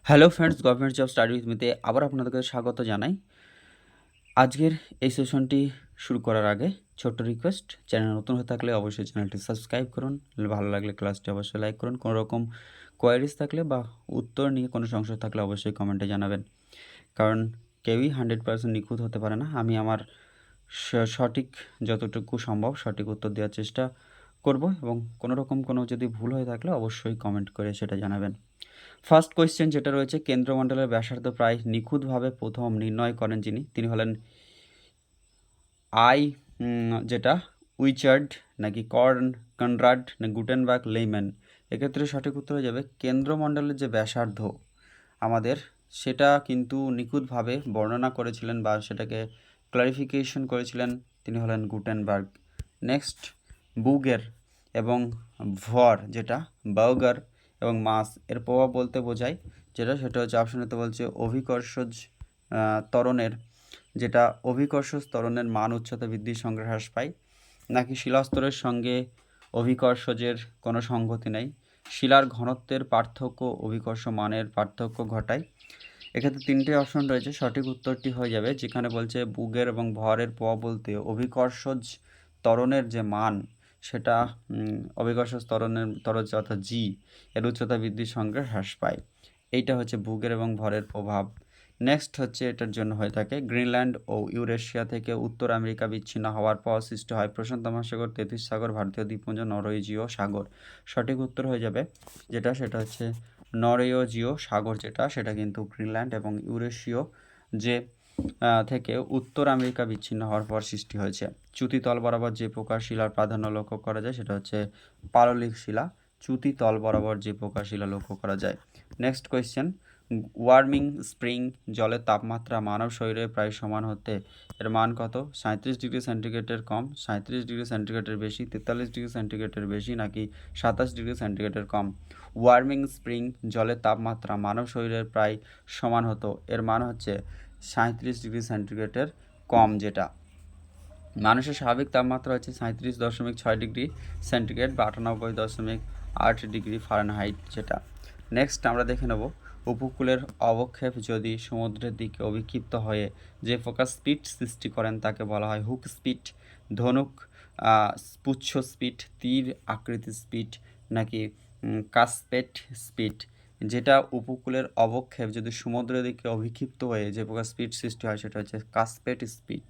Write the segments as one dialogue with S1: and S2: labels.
S1: Hello friends, government job study with মিতে আবার আপনাদেরকে স্বাগত জানাই। আজকের এই সেশনটি শুরু করার আগে ছোট্ট রিকোয়েস্ট, চ্যানেল নতুন হয়ে থাকলে অবশ্যই চ্যানেলটি সাবস্ক্রাইব করুন, ভালো লাগলে ক্লাসটি অবশ্যই লাইক করুন। কোনো রকম কোয়ারিজ থাকলে বা উত্তর নিয়ে কোনো সংশয় থাকলে অবশ্যই কমেন্টে জানাবেন, কারণ কেউই 100% নিখুঁত হতে পারে না। আমি আমার সঠিক যতটুকু সম্ভব সঠিক উত্তর দেওয়ার চেষ্টা করব, এবং কোনো রকম কোনো যদি ভুল হয়ে থাকলে অবশ্যই কমেন্ট করে সেটা জানাবেন। ফার্স্ট কোয়েশ্চেন যেটা রয়েছে, কেন্দ্রমণ্ডলের ব্যাসার্ধ প্রায় নিখুঁতভাবে প্রথম নির্ণয় করেন যিনি, তিনি হলেন আই যেটা উইচার্ড নাকি কনরাড না গুটেনবার্গ লেইম্যান। এক্ষেত্রে সঠিক উত্তর হয়ে যাবে কেন্দ্রমণ্ডলের যে ব্যাসার্ধ আমাদের, সেটা কিন্তু নিখুঁতভাবে বর্ণনা করেছিলেন বা সেটাকে ক্লারিফিকেশন করেছিলেন তিনি হলেন গুটেনবার্গ। নেক্সট, বুগের এবং ভর যেটা বার্গার এবং মাস এর প্রভাব বলতে বোঝায় সেটা হচ্ছে অপশনেতে বলছে অভিকর্ষজ ত্বরণের, যেটা অভিকর্ষজ ত্বরণের মান উচ্চতা বৃদ্ধির সঙ্গে হ্রাস পায়, নাকি শিলাস্তরের সঙ্গে অভিকর্ষজের কোনো সংগতি নেই, শিলার ঘনত্বের পার্থক্য অভিকর্ষ মানের পার্থক্য ঘটায়। এক্ষেত্রে তিনটে অপশন রয়েছে, সঠিক উত্তরটি হয়ে যাবে যেখানে বলছে বুগের এবং ভরের প্রভাব বলতে অভিকর্ষজ ত্বরণের যে মান সেটা অভিকর্ষজ ত্বরণ অর্থাৎ জি এর উচ্চতা বৃদ্ধির সঙ্গে হ্রাস পায়। এইটা হচ্ছে বুগের এবং ভরের প্রভাব। নেক্সট হচ্ছে এটার জন্য হয়ে থাকে গ্রিনল্যান্ড ও ইউরেশিয়া থেকে উত্তর আমেরিকা বিচ্ছিন্ন হওয়ার পর সৃষ্টি হয় প্রশান্ত মহাসাগর, তেথিস সাগর, ভারতীয় দ্বীপপুঞ্জ, নরওয়েজীয় সাগর। সঠিক উত্তর হয়ে যাবে সেটা হচ্ছে নরওয়েজীয় সাগর, সেটা কিন্তু গ্রিনল্যান্ড এবং ইউরেশীয় যে থেকে উত্তর আমেরিকা বিচ্ছিন্ন হওয়ার পর সৃষ্টি হয়েছে। চ্যুতিতল বরাবর যে প্রকার শিলার প্রাধান্য লক্ষ্য করা যায় সেটা হচ্ছে পাললিক শিলা। চ্যুতিতল বরাবর যে প্রকার শিলা লক্ষ্য করা যায়। নেক্সট কোয়েশ্চেন, ওয়ার্মিং স্প্রিং জলের তাপমাত্রা মানব শরীরে প্রায় সমান হতে এর মান কত? 37 ডিগ্রি সেন্টিগ্রেডের কম, 37 ডিগ্রি সেন্টিগ্রেডের বেশি, 43 ডিগ্রি সেন্টিগ্রেডের বেশি, নাকি 27 ডিগ্রি সেন্টিগ্রেডের কম? ওয়ার্মিং স্প্রিং জলের তাপমাত্রা মানব শরীরের প্রায় সমান হতো, এর মান হচ্ছে 37 ডিগ্রি সেন্টিগ্রেডের কম। যেটা মানুষের স্বাভাবিক তাপমাত্রা হচ্ছে 37.6 ডিগ্রি সেন্টিগ্রেড বা 98.8 ডিগ্রি ফারেনহাইট যেটা। নেক্সট আমরা দেখে নেব, উপকূলের অবক্ষেপ যদি সমুদ্রের দিকে অভিক্ষিপ্ত হয়ে যে প্রকার স্পিড সৃষ্টি করেন তাকে বলা হয় হুক স্পিড, ধনুক পুচ্ছ স্পিড, তীর আকৃতির স্পিড, নাকি কাসপেট স্পিড। যেটা উপকূলের অবক্ষেপ যদি সমুদ্রের দিকে অভিক্ষিপ্ত হয়ে যে প্রকার স্পিড সৃষ্টি হয় সেটা হচ্ছে কাসপেট স্পিড।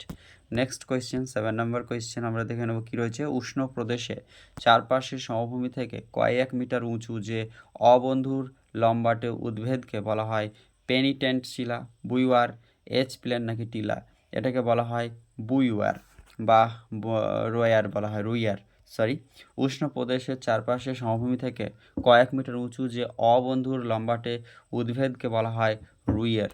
S1: নেক্সট কোয়েশ্চেন, 7 নম্বর কোয়েশ্চেন আমরা দেখে নেব কী রয়েছে। উষ্ণ প্রদেশে চারপাশের সমভূমি থেকে কয়েক মিটার উঁচু যে অবন্ধুর লম্বাটে উদ্ভিদকে বলা হয় পেনিটেন্ট শিলা, বুইওয়ার, এচ প্লেন, নাকি টিলা। এটাকে বলা হয় বুইওয়ার বা রোয়ার বলা হয় উষ্ণ প্রদেশের চারপাশে সমভূমি থেকে কয়েক মিটার উঁচু যে অবন্ধুর লম্বাটে উদ্ভিদকে বলা হয় রুইয়ের।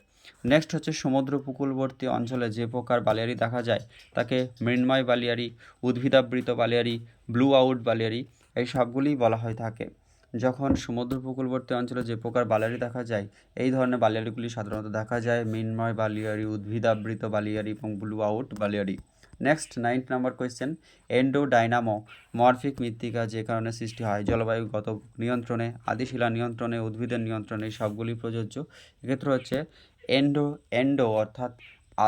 S1: নেক্সট হচ্ছে সমুদ্র উপকূলবর্তী অঞ্চলে যে প্রকার বালিয়াড়ি দেখা যায় তাকে মৃন্ময় বালিয়াড়ি, উদ্ভিদাবৃত বালিয়াড়ি, ব্লু আউট বালিয়াড়ি, এই সবগুলিই বলা হয়ে থাকে। যখন সমুদ্র উপকূলবর্তী অঞ্চলে যে প্রকার বালিয়াড়ি দেখা যায় এই ধরনের বালিয়াড়িগুলি সাধারণত দেখা যায় মৃন্ময় বালিয়াড়ি, উদ্ভিদাবৃত বালিয়াড়ি এবং ব্লু আউট বালিয়াড়ি। নেক্সট 9 নম্বর কোয়েশ্চেন, এন্ডোডাইনামো মরফিক মৃত্তিকা যে কারণে সৃষ্টি হয় জলবায়ুগত নিয়ন্ত্রণে, আদিশিলা নিয়ন্ত্রণে, উদ্ভিদের নিয়ন্ত্রণে, সবগুলি প্রযোজ্য। এক্ষেত্রে হচ্ছে এন্ডো অর্থাৎ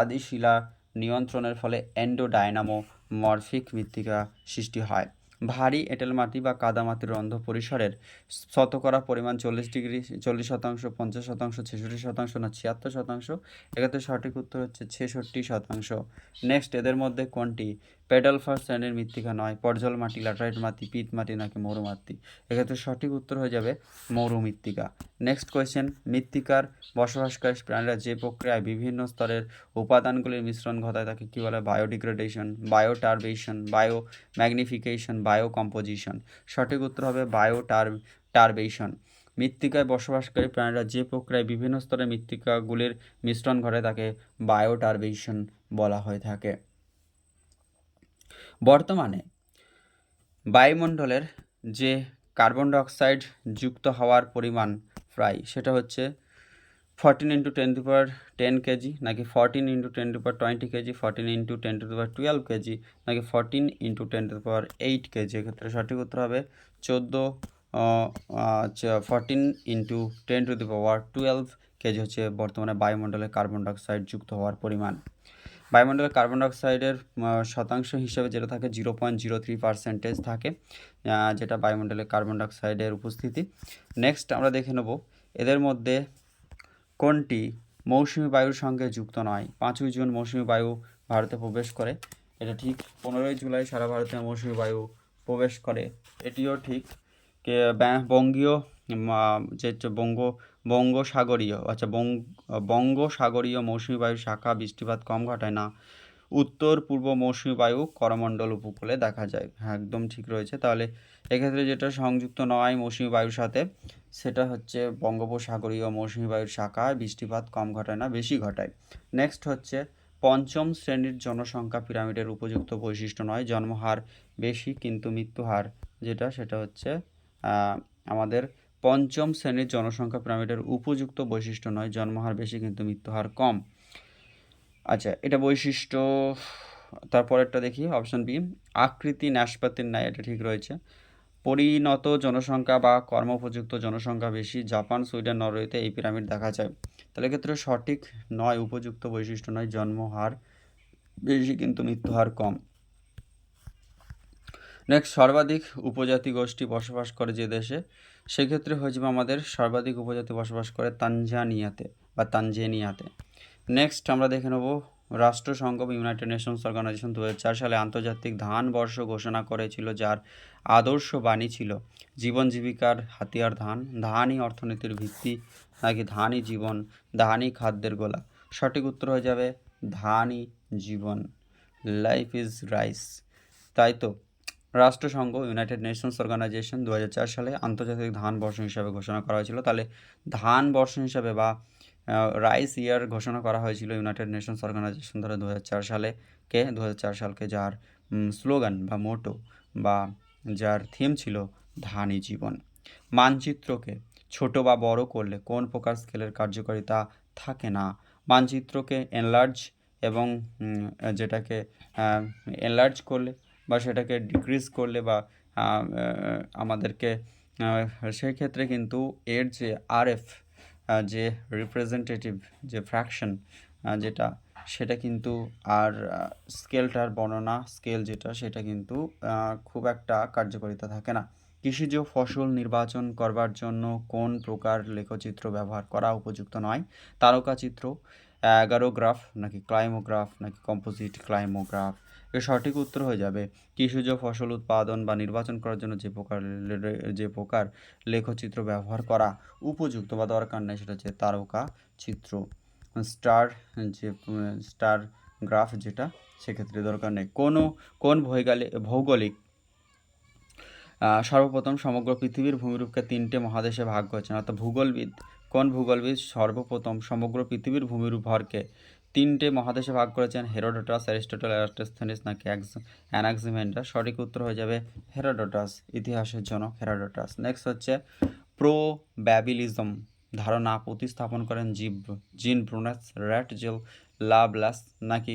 S1: আদিশিলা নিয়ন্ত্রণের ফলে এন্ডোডাইনামো মরফিক মৃত্তিকা সৃষ্টি হয়। ভারী এঁটেল মাটি বা কাদা মাটির রন্ধ্র পরিসরের শতকরা পরিমাণ 40%, 50%, 66%, না 76%? এক্ষেত্রে সঠিক উত্তর হচ্ছে 66%। নেক্সট, এদের মধ্যে কোনটি পেডাল ফার্স্ট শ্রেণীর মৃত্তিকা নয়? পর্জল মাটি, ল্যাটেরাইট মাটি, পিত মাটি, নাকি মরু মাটি? এক্ষেত্রে সঠিক উত্তর হয়ে যাবে মরু মৃত্তিকা। নেক্সট কোয়েশ্চেন, মৃত্তিকার বসবাসকারী প্রাণীরা যে প্রক্রিয়ায় বিভিন্ন স্তরের উপাদানগুলির মিশ্রণ ঘটায় তাকে কী বলে? Biodegradation, bioturbation, biomagnification, biocomposition. সঠিক উত্তর হবে বায়োটারবেশন। মৃত্তিকায় বসবাসকারী প্রাণীরা যে প্রক্রিয়ায় বিভিন্ন স্তরের মৃত্তিকাগুলির মিশ্রণ ঘটে তাকে বায়োটারবেশন বলা হয়ে থাকে। বর্তমানে বায়ুমণ্ডলের যে কার্বন ডাইঅক্সাইড যুক্ত হওয়ার পরিমাণ প্রায় সেটা হচ্ছে 14 × 10⁻10 কেজি, নাকি 14 × 10⁻20 কেজি, 14 × 10⁻12 কেজি, নাকি 14 × 10⁻8 কেজি। এক্ষেত্রে সঠিক উত্তর হবে 14 14 × 10⁻12 কেজি হচ্ছে বর্তমানে বায়ুমণ্ডলে কার্বন ডাইঅক্সাইড যুক্ত হওয়ার পরিমাণ। বায়ুমণ্ডলে কার্বন ডাইঅক্সাইডের শতাংশ হিসেবে যেটা থাকে 0.03% থাকে, যেটা বায়ুমণ্ডলে কার্বন ডাইঅক্সাইডের উপস্থিতি। নেক্সট আমরা দেখে নেব এদের মধ্যে কোনটি মৌসুমি বায়ুর সঙ্গে যুক্ত নয়। 5ই জুন মৌসুমি বায়ু ভারতে প্রবেশ করে, এটা ঠিক। 15ই জুলাই সারা ভারতে মৌসুমি বায়ু প্রবেশ করে, এটিও ঠিক। বঙ্গীয় যে বঙ্গোসাগরীয় বঙ্গোসাগরীয় মৌসুমি বায়ু শাখা বৃষ্টিপাত কম ঘটায় না। উত্তর পূর্ব মৌসুমি বায়ু করমণ্ডল উপকূলে দেখা যায়। হ্যাঁ, একদম ঠিক রয়েছে। তাহলে এক্ষেত্রে যেটা সংযুক্ত নয় মৌসুমি বায়ুর সাথে, সেটা হচ্ছে বঙ্গোপসাগরীয় মৌসুমি বায়ুর শাখায় বৃষ্টিপাত কম ঘটায় না, বেশি ঘটায়। নেক্সট হচ্ছে পঞ্চম শ্রেণীর জনসংখ্যা পিরামিডের উপযুক্ত বৈশিষ্ট্য নয়, জন্মহার বেশি কিন্তু মৃত্যুহার যেটা, সেটা হচ্ছে আমাদের পঞ্চম শ্রেণীর জনসংখ্যা পিরামিডের উপযুক্ত বৈশিষ্ট্য নয়, জন্মহার বেশি কিন্তু মৃত্যুহার কম। আচ্ছা, এটা বৈশিষ্ট্য। তারপরেরটা দেখি, অপশন বি, আকৃতি নাশপাতির ন্যায়, এটা ঠিক রয়েছে। পরিণত জনসংখ্যা বা কর্মোপযুক্ত জনসংখ্যা বেশি, জাপান, সুইডেন, নরওয়েতে এই পিরামিড দেখা যায়। তাহলে ক্ষেত্রে সঠিক নয়, উপযুক্ত বৈশিষ্ট্য নয়, জন্মহার বেশি কিন্তু মৃত্যুহার কম। নেক্সট, সর্বাধিক উপজাতি গোষ্ঠী বসবাস করে যে দেশে, সেক্ষেত্রে হয়ে যাবে আমাদের সর্বাধিক উপজাতি বসবাস করে তানজানিয়াতে। নেক্সট আমরা দেখে নেব রাষ্ট্রসংঘ বা ইউনাইটেড নেশনস অর্গানাইজেশন 2004 সালে আন্তর্জাতিক ধান বর্ষ ঘোষণা করেছিল, যার আদর্শ বাণী ছিল জীবন জীবিকার হাতিয়ার ধান, ধানই অর্থনীতির ভিত্তি নাকি ধানই জীবন, ধানই খাদ্যের গোলা। সঠিক উত্তর হয়ে যাবে ধানই জীবন, লাইফ ইজ রাইস। তাই তো রাষ্ট্রসংঘ ইউনাইটেড নেশনস অর্গানাইজেশন 2004 সালে আন্তর্জাতিক ধান বর্ষ হিসাবে ঘোষণা করা হয়েছিল। তাহলে ধান বর্ষ হিসাবে বা রাইস ইয়ার ঘোষণা করা হয়েছিল ইউনাইটেড নেশনস অর্গানাইজেশন দ্বারা 2004 সালকে, যার স্লোগান বা মোটো বা যার থিম ছিল ধানই জীবন। মানচিত্রকে ছোট বা বড় করলে কোন প্রকার স্কেলের কার্যকারিতা থাকে না। মানচিত্রকে এনলার্জ এবং যেটাকে এনলার্জ করলে বা সেটাকে ডিক্রিজ করলে বা আমাদেরকে সেই ক্ষেত্রে কিন্তু এর যে আরএফ যে রিপ্রেজেন্টেটিভ যে ফ্র্যাকশন যেটা, সেটা কিন্তু আর স্কেলটার বর্ণনা স্কেল যেটা, সেটা কিন্তু খুব একটা কার্যকারিতা থাকে না। কৃষিজ ফসল নির্বাচন করবার জন্য কোন প্রকার লেখচিত্র ব্যবহার করা উপযুক্ত নয়। তারকাচিত্র, অ্যাগারোগ্রাফ নাকি ক্লাইমোগ্রাফ নাকি কম্পোজিট ক্লাইমোগ্রাফ। এর সঠিক উত্তর হয়ে যাবে কৃষিজ ফসল উৎপাদন বা নির্বাচন করার জন্য যে প্রকার লেখচিত্র ব্যবহার করা উপযুক্ত বা দরকার নেই, সেটা হচ্ছে তারকা চিত্র, স্টার গ্রাফ যেটা, সেক্ষেত্রে দরকার নেই। কোন ভৌগোলিক সর্বপ্রথম সমগ্র পৃথিবীর ভূমিরূপকে 3টে মহাদেশে ভাগ করেছেন, অর্থাৎ কোন ভূগোলবিদ সর্বপ্রথম সমগ্র পৃথিবীর ভূমিরূপ ভরকে 3টে মহাদেশে ভাগ করেছেন। হেরোডোটাস, অ্যারিস্টটল, এরাস্টোথেনিস নাকি অ্যানাক্সিমেন্ডার। সঠিক উত্তর হয়ে যাবে হেরোডোটাস, ইতিহাসের জনক হেরোডোটাস। নেক্সট হচ্ছে প্রোব্যাবিলিজম ধারণা প্রতিস্থাপন করেন জিন ব্রুনাস, র্যাটজেল, লাভলাস নাকি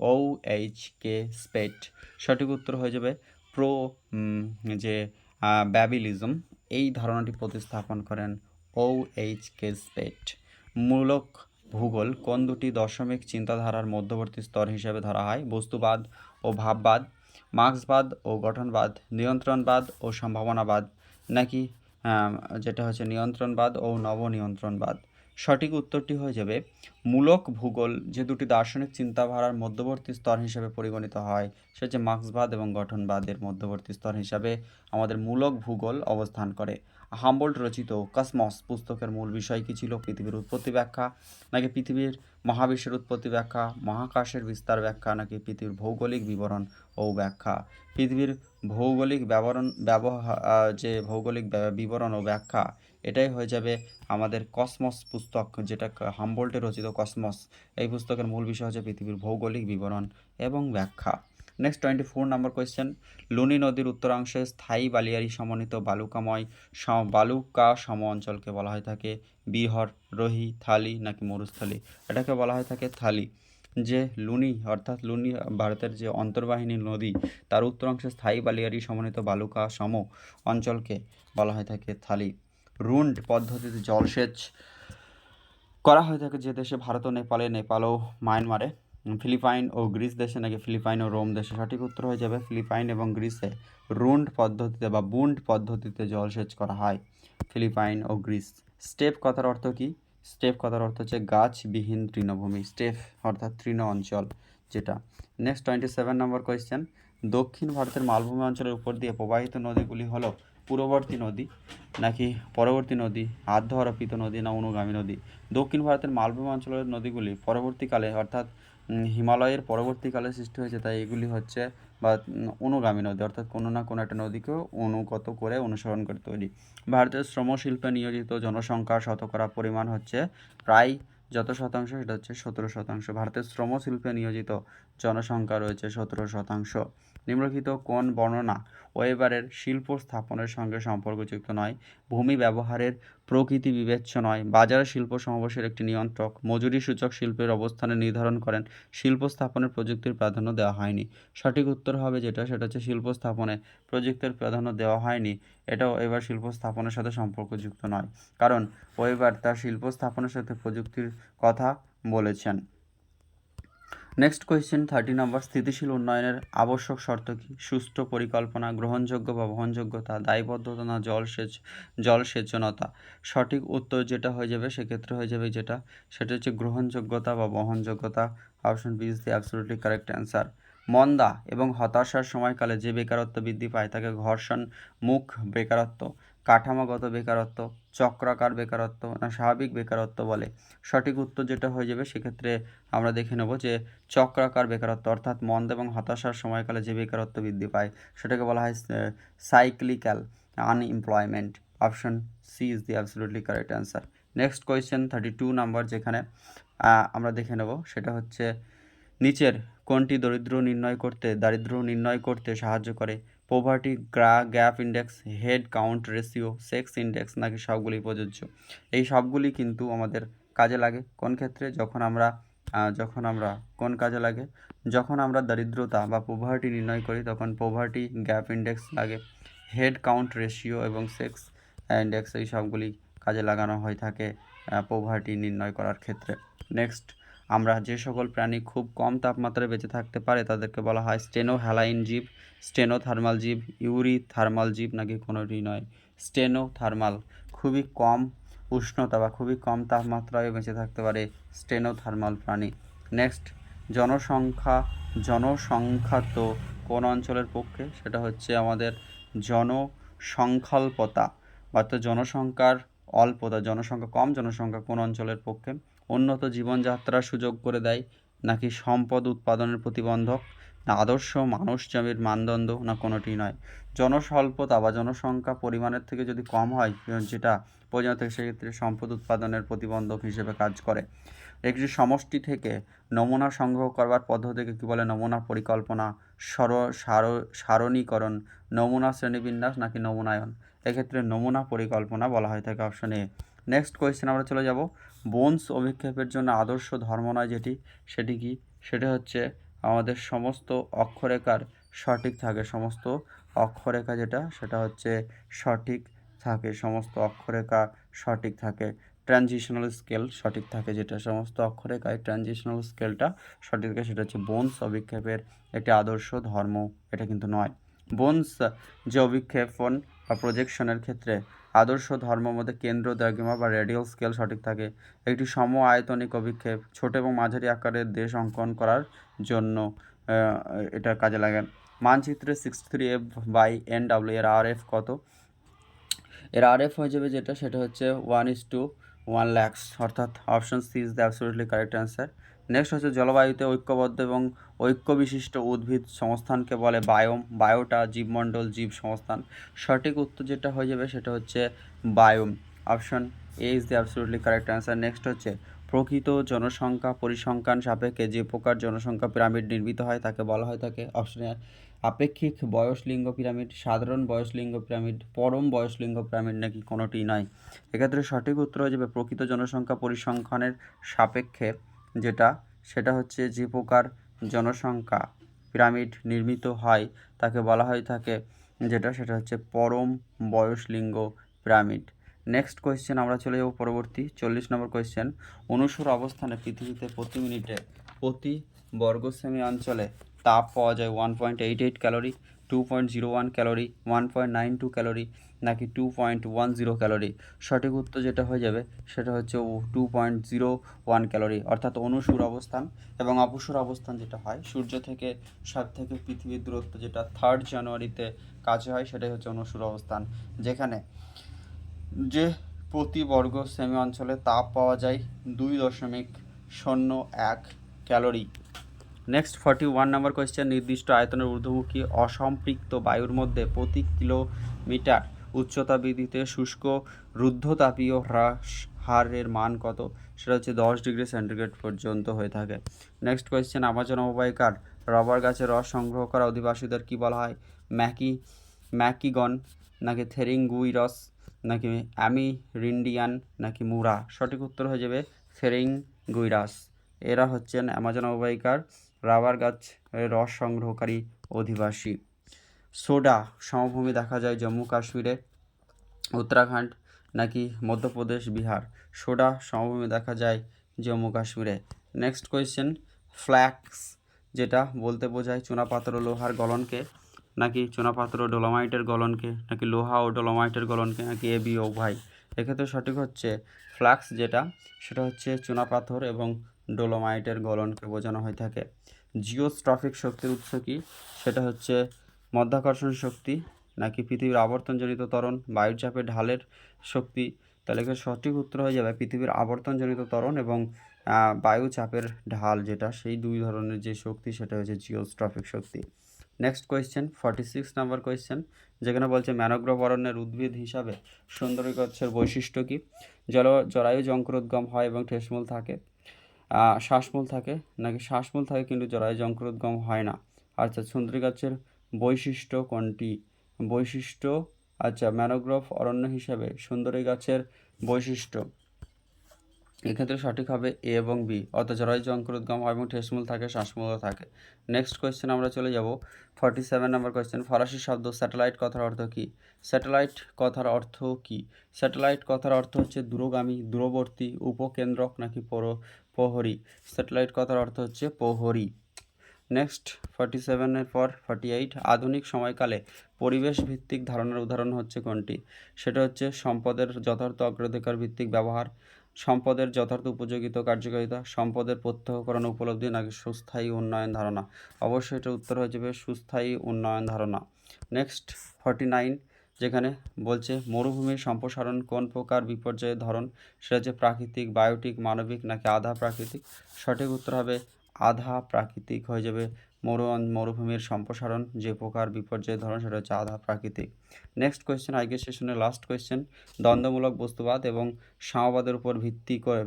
S1: OH.K. স্পেট। সঠিক উত্তর হয়ে যাবে ব্যাবিলিজম, এই ধারণাটি প্রতিস্থাপন করেন OH.K. স্পেট। মূলক ভূগোল কোন দুটি দশমিক চিন্তাধারার মধ্যবর্তী স্তর হিসেবে ধরা হয়। বস্তুবাদ ও ভাববাদ, মার্ক্সবাদ ও গঠনবাদ, নিয়ন্ত্রণবাদ ও সম্ভাবনাবাদ নাকি যেটা হচ্ছে নিয়ন্ত্রণবাদ ও নবনিয়ন্ত্রণবাদ। সঠিক উত্তরটি হয়ে যাবে মূলক ভূগোল যে দুটি দার্শনিক চিন্তাধারার মধ্যবর্তী স্তর হিসেবে পরিগণিত হয়, সে হচ্ছে মার্ক্সবাদ এবং গঠনবাদের মধ্যবর্তী স্তর হিসাবে আমাদের মূলক ভূগোল অবস্থান করে। হাম্বোল্ট রচিত কসমস পুস্তকের মূল বিষয় কী ছিল। পৃথিবীর উৎপত্তি ব্যাখ্যা নাকি পৃথিবীর মহাবিশ্বের উৎপত্তি ব্যাখ্যা, মহাকাশের বিস্তার ব্যাখ্যা নাকি পৃথিবীর ভৌগোলিক বিবরণ ও ব্যাখ্যা। পৃথিবীর ভৌগোলিক ভৌগোলিক বিবরণ ও ব্যাখ্যা, এটাই হয়ে যাবে আমাদের কসমস পুস্তক, যেটা হাম্বোল্টে রচিত কসমস। এই পুস্তকের মূল বিষয় হচ্ছে পৃথিবীর ভৌগোলিক বিবরণ এবং ব্যাখ্যা। নেক্সট 24 নম্বর কোয়েশ্চেন, লুনি নদীর উত্তরাংশে স্থায়ী বালিয়ারি সমন্বিত বালুকা সম অঞ্চলকে বলা হয়ে থাকে বিহার, রোহি, থালি নাকি মরুস্থলী। এটাকে বলা হয়ে থাকে থালি। যে লুনি অর্থাৎ লুনি ভারতের যে অন্তর্বাহিনী নদী তার উত্তরাংশে স্থায়ী বালিয়াড়ি সমন্বিত বালুকা সম অঞ্চলকে বলা হয়ে থাকে থালি। রুন্ড পদ্ধতিতে জলসেচ করা হয়ে থাকে যে দেশে ভারত ও নেপালে, নেপাল ও মায়ানমারে, ফিলিপাইন ও গ্রিস দেশে নাকি ফিলিপাইন ও রোম দেশে। সঠিক উত্তর হয়ে যাবে ফিলিপাইন এবং গ্রিসে রুন্ড পদ্ধতিতে বা বুন্ড পদ্ধতিতে জলসেচ করা হয়। ফিলিপাইন ও গ্রিস। স্টেপ কথার অর্থ কি? স্টেপ কথার অর্থ হচ্ছে গাছবিহীন তৃণভূমি, স্টেপ অর্থাৎ তৃণ অঞ্চল যেটা। নেক্সট 27 নম্বর কোয়েশ্চেন, দক্ষিণ ভারতের মালভূমি অঞ্চলের উপর দিয়ে প্রবাহিত নদীগুলি হলো পূর্ববর্তী নদী নাকি পরবর্তী নদী, আদ্য আরোপিত নদী না অনুগামী নদী? দক্ষিণ ভারতের মালভূমি অঞ্চলের নদীগুলি পরবর্তীকালে অর্থাৎ হিমালয়ের পরবর্তীকালে সৃষ্টি হয়েছে, তাই এগুলি হচ্ছে বা অনুগামী নদী অর্থাৎ কোনো না কোনো একটা নদীকেও অনুগত করে অনুসরণ করে তৈরি। ভারতের শ্রমশিল্পে নিয়োজিত জনসংখ্যার শতকরা পরিমাণ হচ্ছে প্রায় যত শতাংশ, সেটা হচ্ছে 17%। ভারতের শ্রমশিল্পে নিয়োজিত জনসংখ্যা রয়েছে 17%। নিম্নলিখিত কোন বর্ণনা ওয়েবারের শিল্প স্থাপনের সঙ্গে সম্পর্কযুক্ত নয়? ভূমি ব্যবহারের প্রকৃতি বিবেচ্য নয়, বাজার শিল্প সমাবেশের একটি নিয়ন্ত্রক, মজুরি সূচক শিল্পের অবস্থানে নির্ধারণ করেন, শিল্প স্থাপনের প্রযুক্তির প্রাধান্য দেওয়া হয়নি। সঠিক উত্তর হবে যেটা, সেটা হচ্ছে শিল্প স্থাপনে প্রযুক্তির প্রাধান্য দেওয়া হয়নি। এটাও এবার শিল্প স্থাপনের সাথে সম্পর্কযুক্ত নয়, কারণ ওয়েবার তার শিল্প স্থাপনের সাথে প্রযুক্তির কথা বলেছেন। নেক্সট কোয়েশ্চেন 30 নম্বর, স্থিতিশীল উন্নয়নের আবশ্যক শর্ত কি? সুষ্ঠু পরিকল্পনা, গ্রহণযোগ্য বা বহনযোগ্যতা, দায়বদ্ধতা না জলসেচনতা? সঠিক উত্তর যেটা হয়ে যাবে সেক্ষেত্রে হয়ে যাবে যেটা, সেটা হচ্ছে গ্রহণযোগ্যতা বা বহনযোগ্যতা। Option B is the absolutely correct answer. মন্দা এবং হতাশার সময়কালে যে বেকারত্ব বৃদ্ধি পায় তাকে ঘর্ষণ মুখ বেকারত্ব, কাঠামোগত বেকারত্ব, চক্রাকার বেকারত্ব না স্বাভাবিক বেকারত্ব বলে? সঠিক উত্তর যেটা হয়ে যাবে সেক্ষেত্রে আমরা দেখে নেব যে চক্রাকার বেকারত্ব, অর্থাৎ মন্দা এবং হতাশার সময়কালে যে বেকারত্ব বৃদ্ধি পায় সেটাকে বলা হয় cyclical unemployment. Option C is the absolutely correct answer. Next question 32 number, যেখানে আমরা দেখে নেব সেটা হচ্ছে নিচের কোনটি দারিদ্র্য নির্ণয় করতে সাহায্য করে? Poverty gap index, head count ratio, sex index নাকি সবগুলি প্রযোজ্য? এই সবগুলি কিন্তু আমাদের কাজে লাগে কোন ক্ষেত্রে? যখন আমরা কোন কাজে লাগে? যখন আমরা দারিদ্রতা বা পোভার্টি নির্ণয় করি তখন পোভার্টি গ্যাপ ইন্ডেক্স লাগে, হেড কাউন্ট রেশিও এবং সেক্স ইন্ডেক্স, এই সবগুলি কাজে লাগানো হয়ে থাকে পোভার্টি নির্ণয় করার ক্ষেত্রে। নেক্সট, আমরা যে সকল প্রাণী খুব কম তাপমাত্রায় বেঁচে থাকতে পারে তাদেরকে বলা হয় স্টেনোহ্যালাইন জীব, স্টেনোথার্মাল জীব, ইউরিথার্মাল জীব নাকি কোনোটি নয়? স্টেনোথার্মাল, খুবই কম উষ্ণতা বা খুবই কম তাপমাত্রায় বেঁচে থাকতে পারে স্টেনোথার্মাল প্রাণী। নেক্সট, জনসংখ্যা তো কোন অঞ্চলের পক্ষে? সেটা হচ্ছে আমাদের জনসংখ্যাল্পতা বা তো জনসংখ্যার অল্পতা, জনসংখ্যা কোন অঞ্চলের পক্ষে? উন্নত জীবনযাত্রার সুযোগ করে দেয় নাকি সম্পদ উৎপাদনের প্রতিবন্ধক না আদর্শ মানুষজীবীর মানদণ্ড না কোনোটি নয়? জনস্বল্পতা বা জনসংখ্যা পরিমাণের থেকে যদি কম হয় যেটা প্রয়োজন থাকে সেক্ষেত্রে সম্পদ উৎপাদনের প্রতিবন্ধক হিসেবে কাজ করে। একটি সমষ্টি থেকে নমুনা সংগ্রহ করবার পদ্ধতিকে কী বলে? নমুনা পরিকল্পনা, সারণীকরণ, নমুনা শ্রেণীবিন্যাস নাকি নমুনায়ন? এক্ষেত্রে নমুনা পরিকল্পনা বলা হয়ে থাকে, অপশন এ। নেক্সট কোয়েশ্চেন আমরা চলে যাব, বোনস অভিক্ষেপের জন্য আদর্শ ধর্ম নয় সেটি কি? সেটা হচ্ছে আমাদের সমস্ত অক্ষরেখার সঠিক থাকে, সমস্ত অক্ষরেখা যেটা সেটা হচ্ছে সঠিক থাকে, সমস্ত অক্ষরেখা সঠিক থাকে, ট্রানজিশনাল স্কেল সঠিক থাকে, যেটা সমস্ত অক্ষরেখায় ট্রানজিশনাল স্কেলটা সঠিক থাকে সেটা হচ্ছে বোনস অভিক্ষেপের একটি আদর্শ ধর্ম, এটা কিন্তু নয়। বোনস যে অভিক্ষেপণ বা প্রজেকশনের ক্ষেত্রে আদর্শ ধর্ম মধ্যে কেন্দ্র, দ্রাঘিমা বা রেডিয়াল স্কেল সঠিক থাকে। একটি সম আয়তনিক অভিক্ষেপ ছোট এবং মাঝারি আকারের দেশ অঙ্কন করার জন্য এটা কাজে লাগে। মানচিত্রে 63F/NW এর RF কত? এর RF হয়ে যাবে যেটা, সেটা হচ্ছে 1:1 লাখ, অর্থাৎ option C is the absolutely correct answer. Next হচ্ছে জলবায়ুতে ঐক্যবদ্ধ এবং ঐক্যবিশিষ্ট উদ্ভিদ সংস্থানকে বলে বায়োম, বায়োটা জীবমণ্ডল, জীব সংস্থান। সঠিক উত্তর যেটা হয়ে যাবে সেটা হচ্ছে biome, option A is the absolutely correct answer. Next হচ্ছে প্রকৃত জনসংখ্যা পরিসংখ্যান সাপেক্ষে যে প্রকার জনসংখ্যা পিরামিড নির্মিত হয় তাকে বলা হয় থাকে, অপশন এ আপেক্ষিক বয়সলিঙ্গ পিরামিড, সাধারণ বয়সলিঙ্গ পিরামিড, পরম বয়সলিঙ্গ পিরামিড নাকি কোনোটি নয়? এক্ষেত্রে সঠিক উত্তর হয়ে যাবে প্রকৃত জনসংখ্যা পরিসংখ্যানের সাপেক্ষে যেটা সেটা হচ্ছে যে প্রকার জনসংখ্যা পিরামিড নির্মিত হয় তাকে বলা হয় থাকে সেটা হচ্ছে পরম বয়সলিঙ্গ পিরামিড। নেক্সট কোয়েশ্চেন আমরা চলে যাব পরবর্তী 40 নম্বর কোয়েশ্চেন। অনুসর অবস্থানে পৃথিবীতে প্রতি মিনিটে প্রতি বর্গ সেমি অঞ্চলে তাপ পাওয়া যায় 1.88 ক্যালোরি, 2.01 ক্যালোরি, 1.92 ক্যালোরি নাকি 2.10 ক্যালোরি? সঠিক উত্তর যেটা হয়ে যাবে সেটা হচ্ছে 2.01 ক্যালোরি, অর্থাৎ অনুসুর অবস্থান। এবং অপসুর অবস্থান যেটা হয় সূর্য থেকে সব থেকে পৃথিবীর দূরত্ব যেটা 3 জানুয়ারিতে কাছে হয় সেটাই হচ্ছে অনুসুর অবস্থান, যেখানে যে প্রতি বর্গ সেমি অঞ্চলে তাপ পাওয়া যায় 2.01 ক্যালোরি। নেক্সট 41 নম্বর কোয়েশ্চেন। নির্দিষ্ট আয়তনের ঊর্ধ্বমুখী অসম্পৃক্ত বায়ুর মধ্যে প্রতি কিলোমিটার উচ্চতা বৃদ্ধিতে শুষ্ক রুদ্ধতাপীয় হ্রাস হারের মান কত? সেটা হচ্ছে 10 ডিগ্রি সেন্টিগ্রেড পর্যন্ত হয়ে থাকে। Next question. আমাজন অববাহিকার রবার গাছের রস সংগ্রহ করা অধিবাসীদের কি বলা হয়? ম্যাকিগন নাকি থেরিঙ্গুইরস নাকি অ্যামিরিন্ডিয়ান নাকি মুরা? সঠিক উত্তর হয়ে যাবে থেরিঙ্গুইরাস। এরা হচ্ছেন অ্যামাজন অববাহিকার রাবার গাছের রস সংগ্রহকারী অধিবাসী। সোডা সমভূমি দেখা যায় জম্মু কাশ্মীরে, উত্তরাখণ্ড নাকি মধ্যপ্রদেশ, বিহার? সোডা সমভূমি দেখা যায় জম্মু কাশ্মীরে। Next question. ফ্ল্যাক্স যেটা বলতে বোঝায় চুনাপাথর ও লোহার গলনকে নাকি চুনাপাথর ও ডোলোমাইটের গলনকে নাকি লোহা ও ডোলোমাইটের গলনকে নাকি এ বি উভয়? এক্ষেত্রে সঠিক হচ্ছে ফ্ল্যাক্স, যেটা সেটা হচ্ছে চুনাপাথর এবং ডোলোমাইটের গলনকে বোঝানো হয়ে থাকে। জিওস্ট্রফিক শক্তির উৎস কি? সেটা হচ্ছে মধ্যাকর্ষণ শক্তি নাকি পৃথিবীর আবর্তনজনিত ত্বরণ, বায়ুচাপের ঢালের শক্তি? তাহলে এখানে সঠিক উত্তর হয়ে যাবে পৃথিবীর আবর্তনজনিত ত্বরণ এবং বায়ুচাপের ঢাল, যেটা সেই দুই ধরনের যে শক্তি সেটা হচ্ছে জিওস্ট্রফিক শক্তি। নেক্সট কোয়েশ্চেন 46 নাম্বার কোয়েশ্চেন, যেখানে বলছে ম্যানোগ্রোভ অরণ্যের উদ্ভিদ হিসাবে সুন্দরী গাছের বৈশিষ্ট্য কি? জরায়ু যঙ্কুরোদ্গম হয় এবং ঠেসমূল থাকে, শ্বাসমূল থাকে নাকি শ্বাসমূল থাকে কিন্তু জরায়ু যঙ্কুরোদ্গম হয় না? আচ্ছা, সুন্দরী গাছের বৈশিষ্ট্য কোনটি? বৈশিষ্ট্য, আচ্ছা, ম্যানোগ্রোভ অরণ্য হিসাবে সুন্দরী গাছের বৈশিষ্ট্য, এক্ষেত্রে সঠিক হবে এ এবং বি, অর্থাৎ জরায়ু যঙ্কুরোদ্গম হয় এবং ঠেসমূল থাকে, শ্বাসমূলও থাকে। নেক্সট কোয়েশ্চেন আমরা চলে যাব 47 নম্বর কোয়েশ্চেন। ফরাসি শব্দ স্যাটেলাইট কথার অর্থ কী? স্যাটেলাইট কথার অর্থ কী? স্যাটেলাইট কথার অর্থ হচ্ছে দূরগামী, দূরবর্তী, উপকেন্দ্রক নাকি প্রহরী? স্যাটেলাইট কথার অর্থ হচ্ছে প্রহরী। নেক্সট 47-এর পর 48। আধুনিক সময়কালে পরিবেশ ভিত্তিক ধারণার উদাহরণ হচ্ছে কোনটি? সেটা হচ্ছে সম্পদের যথার্থ অগ্রাধিকার ভিত্তিক ব্যবহার, সম্পদের যথার্থ উপযোগিতা কার্যকারিতা, সম্পদের প্রত্যক্ষকরণ উপলব্ধি নাকি সুস্থায়ী উন্নয়ন ধারণা? অবশ্যই এটার উত্তর হয়ে যাবে সুস্থায়ী উন্নয়ন ধারণা। নেক্সট 49, যেখানে বলছে মরুভূমির সম্প্রসারণ কোন প্রকার বিপর্যয়ের ধরন? সেটা হচ্ছে প্রাকৃতিক, বায়োটিক, মানবিক নাকি আধা প্রাকৃতিক? সঠিক উত্তর হবে আধা প্রাকৃতিক হয়ে যাবে। মরুভূমির সম্প্রসারণ যে প্রকার বিপর্যয়ের ধরন সেটা হচ্ছে আধা প্রাকৃতিক। নেক্সট কোয়েশ্চেন, আজকের সেশনের লাস্ট কোয়েশ্চেন। দ্বন্দ্বমূলক বস্তুবাদ এবং সাম্যবাদের উপর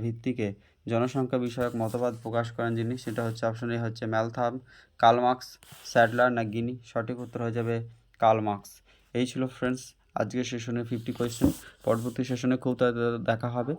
S1: ভিত্তিকে জনসংখ্যা বিষয়ক মতবাদ প্রকাশ করেন যিনি? সেটা হচ্ছে অপশন এ হচ্ছে ম্যালথাম, কার্ল মার্কস, স্যাডলার না গিনি? সঠিক উত্তর হয়ে যাবে কার্ল মার্কস। এই ছিল ফ্রেন্ডস আজকের সেশনের 50 কোয়েশ্চেন। পরবর্তী সেশনে খুব তাড়াতাড়ি দেখা হবে।